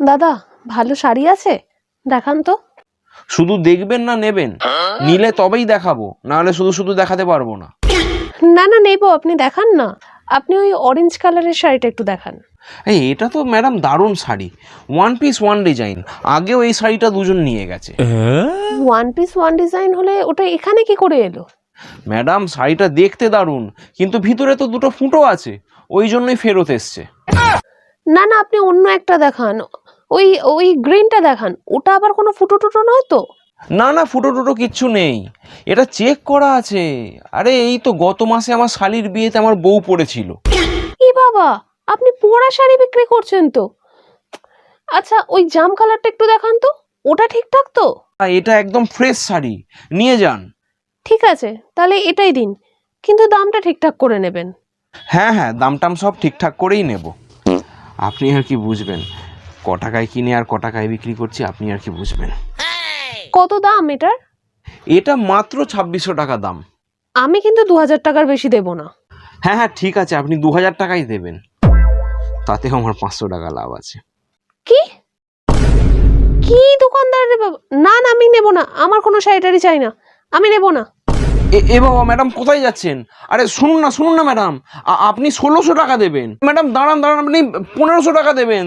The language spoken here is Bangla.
দাদা ভালো শাড়ি আছে, দেখান তো। শুধু দেখবেন না নেবেন? নিলে তবেই দেখাবো, নাহলে শুধু শুধু দেখাতে পারবো না। না না নেবো, আপনি দেখান না। আপনি ওই অরেঞ্জ কালারের শাড়িটা একটু দেখান। এই এটা তো ম্যাডাম দারুণ sari, one piece one design. আগেও এই শাড়িটা দুজন নিয়ে গেছে। ওয়ান পিস ওয়ান ডিজাইন হলে ওটা এখানে কি করে এলো? ম্যাডাম শাড়িটা দেখতে দারুণ, কিন্তু ভিতরে তো দুটো ফুটো আছে, ওই জন্যই ফেরত এসছে। না না আপনি অন্য একটা দেখান, ওই ওই গ্রিনটা দেখান, ওটা আবার কোনো ফুটো টুটো নয় তো? না না, ফুটো টুটো কিচ্ছু নেই, এটা চেক করা আছে। আরে এই তো গত মাসে আমার শালির বিয়েতে আমার বউ পড়েছিল। ই বাবা, আপনি পোড়া শাড়ি বিক্রি করছেন তো? আচ্ছা ওই জাম কালারটা একটু দেখান তো, ওটা ঠিকঠাক তো? আর এটা একদম ফ্রেশ শাড়ি, নিয়ে যান। ঠিক আছে তাহলে এটাই দিন, কিন্তু দামটা ঠিকঠাক করে নেবেন। হ্যাঁ হ্যাঁ, দাম টাম সব ঠিকঠাক করেই নেব। আপনি আর কি বুঝবেন, ক টাকায় কিনে আর ক টাকায় বিক্রি করছি, আপনি আর কি বুঝবেন। কত দাম এটার? এটা মাত্র 2600 টাকা দাম। আমি কিন্তু 2000 টাকার বেশি দেব না। হ্যাঁ হ্যাঁ ঠিক আছে, আপনি 2000 টাকাই দেবেন, তাতেও আমার 500 টাকা লাভ আছে। কি কি দোকানদার রে বাবা! না না আমি নেব না, আমার কোনো শাড়ি চাই না, আমি নেব না। এ বাবা, ম্যাডাম কোথায় যাচ্ছেন? আরে শুনুন না ম্যাডাম, আপনি 1600 টাকা দেবেন। ম্যাডাম দাঁড়ান, আপনি 1500 টাকা দেবেন।